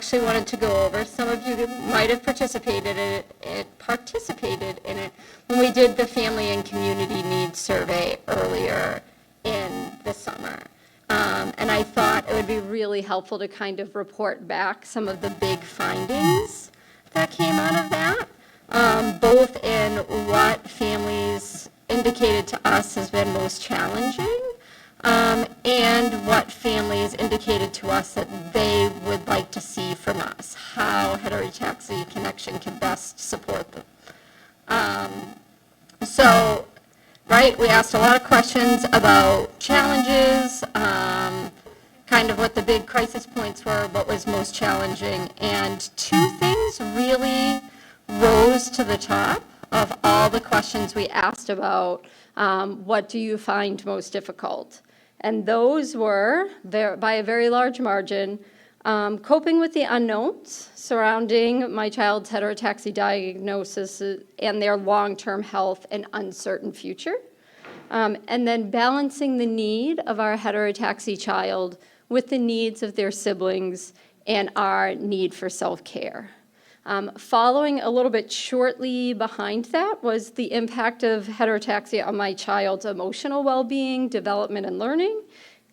actually wanted to go over. Some of you might have participated in it when we did the Family and Community Needs Survey earlier in the summer. And I thought it would be really helpful to kind of report back some of the big findings that came out of that, both in what families indicated to us has been most challenging, and what families indicated to us that they would like to see from us, how Heterotaxy Connection can best support them. So, right, we asked a lot of questions about challenges, kind of what the big crisis points were, what was most challenging, and two things really rose to the top of all the questions we asked about what do you find most difficult. And those were, by a very large margin, coping with the unknowns surrounding my child's heterotaxy diagnosis and their long-term health and uncertain future, and then balancing the need of our heterotaxy child with the needs of their siblings and our need for self-care. Following a little bit shortly behind that was the impact of heterotaxia on my child's emotional well-being, development, and learning,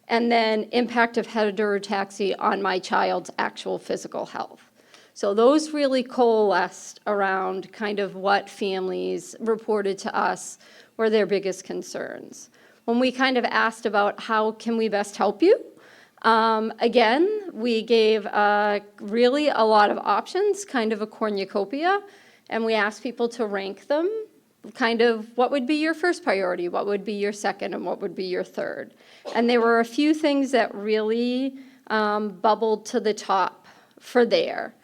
and then impact of heterotaxia on my child's actual physical health. So those really coalesced around kind of what families reported to us were their biggest concerns. When we kind of asked about how can we best help you, again, we gave really a lot of options, kind of a cornucopia, and we asked people to rank them, kind of what would be your first priority, what would be your second, and what would be your third. And there were a few things that really bubbled to the top for there.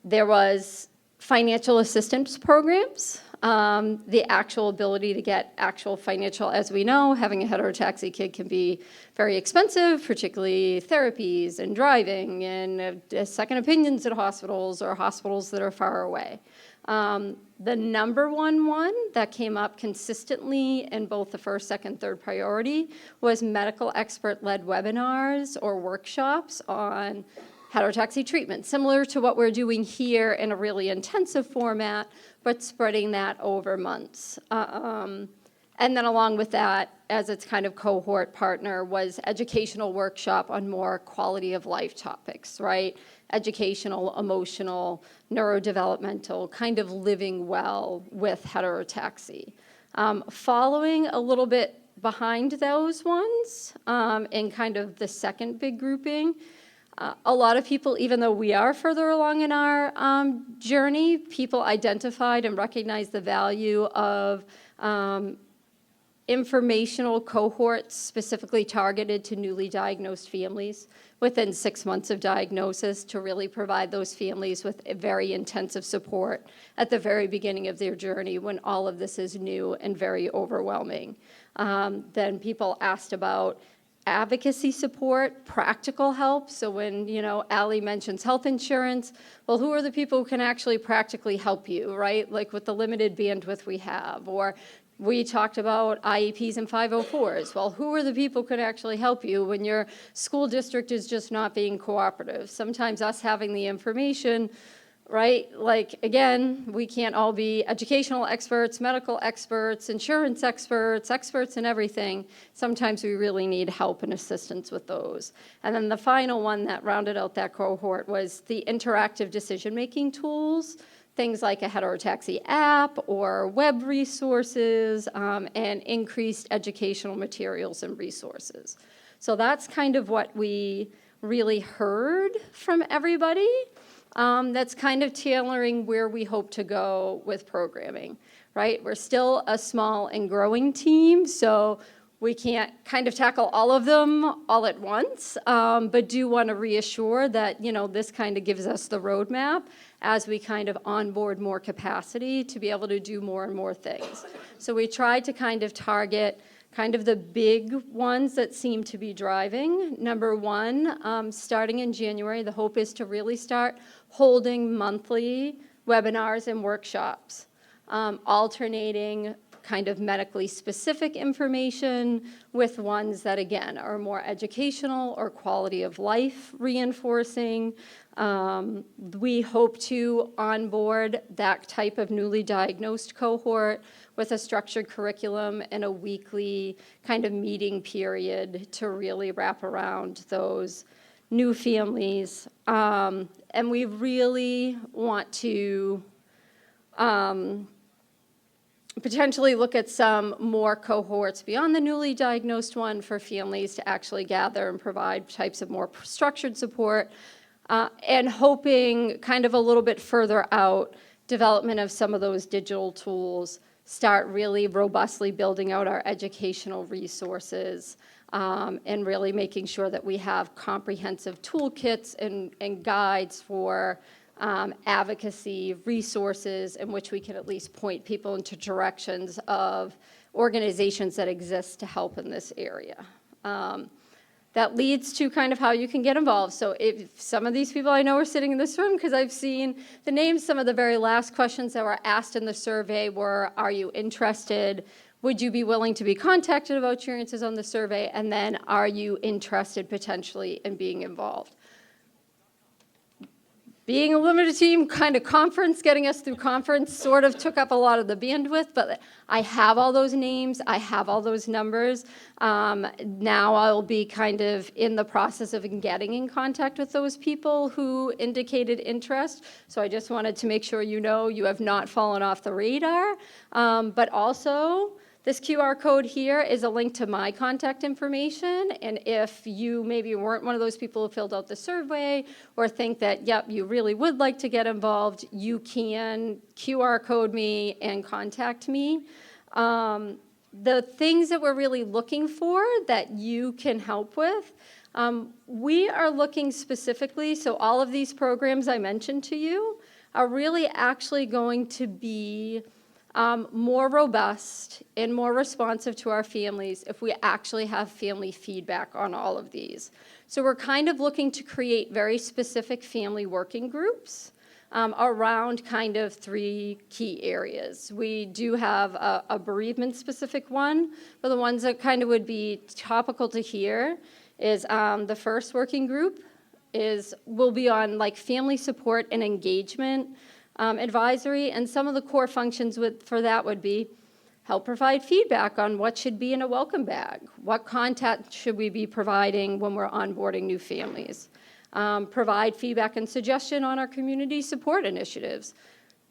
There was financial assistance programs, the actual ability to get actual financial, as we know, having a heterotaxy kid can be very expensive, particularly therapies and driving and second opinions at hospitals or hospitals that are far away. The number one that came up consistently in both the first, second, third priority was medical expert-led webinars or workshops on heterotaxy treatment, similar to what we're doing here in a really intensive format, but spreading that over months. And then along with that, as its kind of cohort partner, was educational workshop on more quality of life topics, right? Educational, emotional, neurodevelopmental, kind of living well with heterotaxy. Following a little bit behind those ones, in kind of the second big grouping, a lot of people, even though we are further along in our journey, people identified and recognized the value of informational cohorts specifically targeted to newly diagnosed families within 6 months of diagnosis to really provide those families with a very intensive support at the very beginning of their journey when all of this is new and very overwhelming. Then people asked about advocacy support, practical help. So when, Allie mentions health insurance, well, who are the people who can actually practically help you, right? Like with the limited bandwidth we have. Or we talked about IEPs and 504s. Well, who are the people who can actually help you when your school district is just not being cooperative? Sometimes us having the information, right? Like, again, we can't all be educational experts, medical experts, insurance experts, experts in everything. Sometimes we really need help and assistance with those. And then the final one that rounded out that cohort was the interactive decision-making tools, things like a heterotaxy app or web resources, and increased educational materials and resources. So that's kind of what we really heard from everybody. That's kind of tailoring where we hope to go with programming, right? We're still a small and growing team, so we can't kind of tackle all of them all at once, but do want to reassure that, this kind of gives us the roadmap as we kind of onboard more capacity to be able to do more and more things. So we tried to kind of target kind of the big ones that seem to be driving. Number one, starting in January, the hope is to really start holding monthly webinars and workshops, alternating kind of medically specific information with ones that, again, are more educational or quality of life reinforcing. We hope to onboard that type of newly diagnosed cohort with a structured curriculum and a weekly kind of meeting period to really wrap around those new families. And we really want to potentially look at some more cohorts beyond the newly diagnosed one for families to actually gather and provide types of more structured support, and hoping kind of a little bit further out, development of some of those digital tools, start really robustly building out our educational resources, and really making sure that we have comprehensive toolkits and guides for advocacy resources in which we can at least point people into directions of organizations that exist to help in this area. That leads to kind of how you can get involved. So if some of these people I know are sitting in this room, because I've seen the names, some of the very last questions that were asked in the survey were, are you interested? Would you be willing to be contacted about your answers on the survey? And then, are you interested potentially in being involved? Being a limited team kind of conference, getting us through conference sort of took up a lot of the bandwidth, but I have all those names, I have all those numbers. Now I'll be kind of in the process of getting in contact with those people who indicated interest. So I just wanted to make sure you know you have not fallen off the radar. But also, this QR code here is a link to my contact information, and if you maybe weren't one of those people who filled out the survey or think that, yep, you really would like to get involved, you can QR code me and contact me. The things that we're really looking for that you can help with, we are looking specifically, so all of these programs I mentioned to you are really actually going to be more robust and more responsive to our families if we actually have family feedback on all of these. So we're kind of looking to create very specific family working groups around kind of 3 key areas. We do have a bereavement-specific one, but the ones that kind of would be topical to here is the first working group will be on like family support and engagement, advisory, and some of the core functions for that would be help provide feedback on what should be in a welcome bag, what content should we be providing when we're onboarding new families, provide feedback and suggestion on our community support initiatives.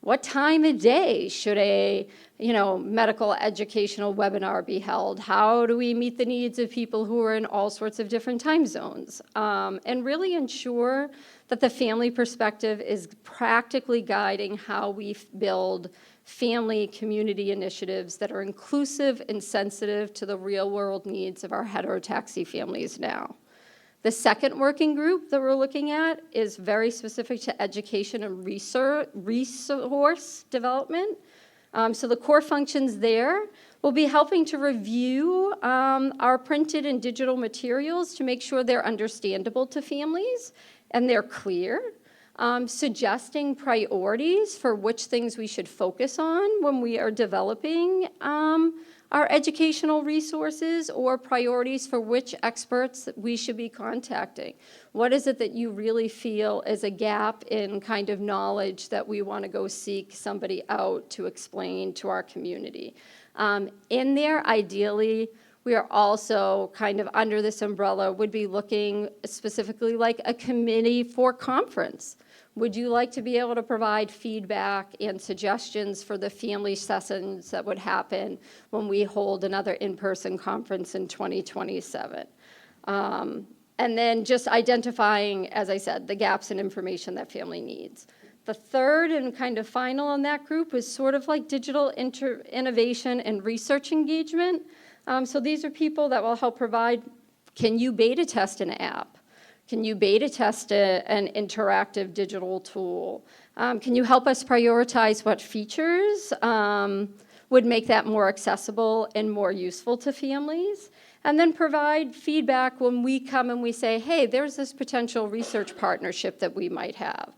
What time of day should a medical educational webinar be held? How do we meet the needs of people who are in all sorts of different time zones? And really ensure that the family perspective is practically guiding how we build family community initiatives that are inclusive and sensitive to the real world needs of our heterotaxy families now. The second working group that we're looking at is very specific to education and resource development. So the core functions there will be helping to review our printed and digital materials to make sure they're understandable to families and they're clear, suggesting priorities for which things we should focus on when we are developing our educational resources, or priorities for which experts we should be contacting. What is it that you really feel is a gap in kind of knowledge that we want to go seek somebody out to explain to our community? In there, ideally, we are also kind of under this umbrella would be looking specifically like a committee for conference. Would you like to be able to provide feedback and suggestions for the family sessions that would happen when we hold another in-person conference in 2027? And then just identifying, as I said, the gaps in information that family needs. The third and kind of final in that group is sort of like digital innovation and research engagement. So these are people that will help provide, can you beta test an app? Can you beta test an interactive digital tool? Can you help us prioritize what features would make that more accessible and more useful to families? and then provide feedback when we come and we say, hey, there's this potential research partnership that we might have.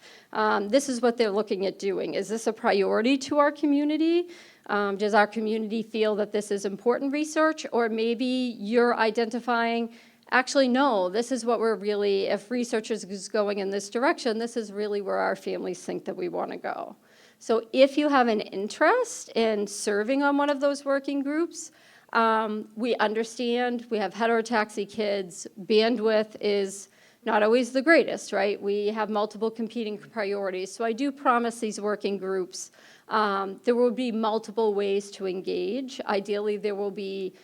This is what they're looking at doing. Is this a priority to our community? Does our community feel that this is important research? Or maybe you're identifying, actually, no, this is what we're really, if research is going in this direction, this is really where our families think that we want to go. So if you have an interest in serving on one of those working groups, we understand we have heterotaxy kids. Bandwidth is not always the greatest, right? We have multiple competing priorities. So I do promise these working groups, there will be multiple ways to engage. Ideally, there will be,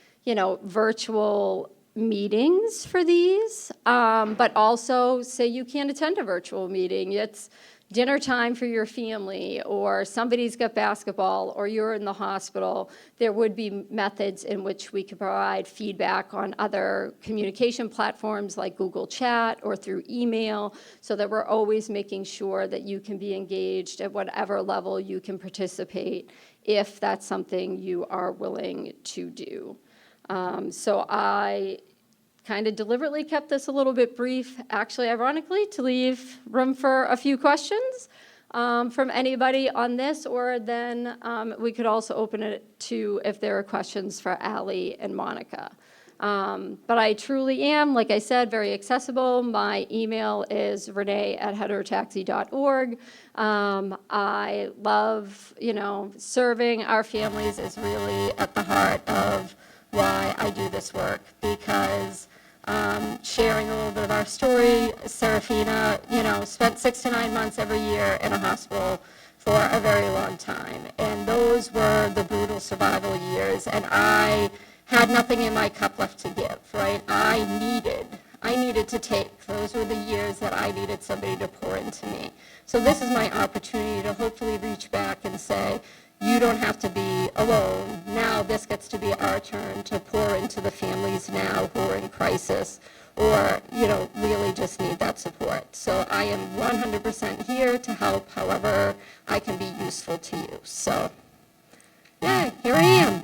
virtual meetings for these, but also say you can't attend a virtual meeting. It's dinner time for your family, or somebody's got basketball, or you're in the hospital. There would be methods in which we could provide feedback on other communication platforms like Google Chat or through email, so that we're always making sure that you can be engaged at whatever level you can participate if that's something you are willing to do. So I kind of deliberately kept this a little bit brief, actually, ironically, to leave room for a few questions from anybody on this, or then we could also open it to if there are questions for Allie and Monica. But I truly am, like I said, very accessible. My email is renee@heterotaxy.org. I love, serving our families is really at the heart of why I do this work, because sharing a little bit of our story, Serafina, spent 6 to 9 months every year in a hospital for a very long time. And those were the brutal survival years. And I had nothing in my cup left to give, right? I needed to take. Those were the years that I needed somebody to pour into me. So this is my opportunity to hopefully reach back and say, you don't have to be alone. Now this gets to be our turn to pour into the families now who are in crisis or, really just need that support. So I am 100% here to help however I can be useful to you. So, yeah, here I am.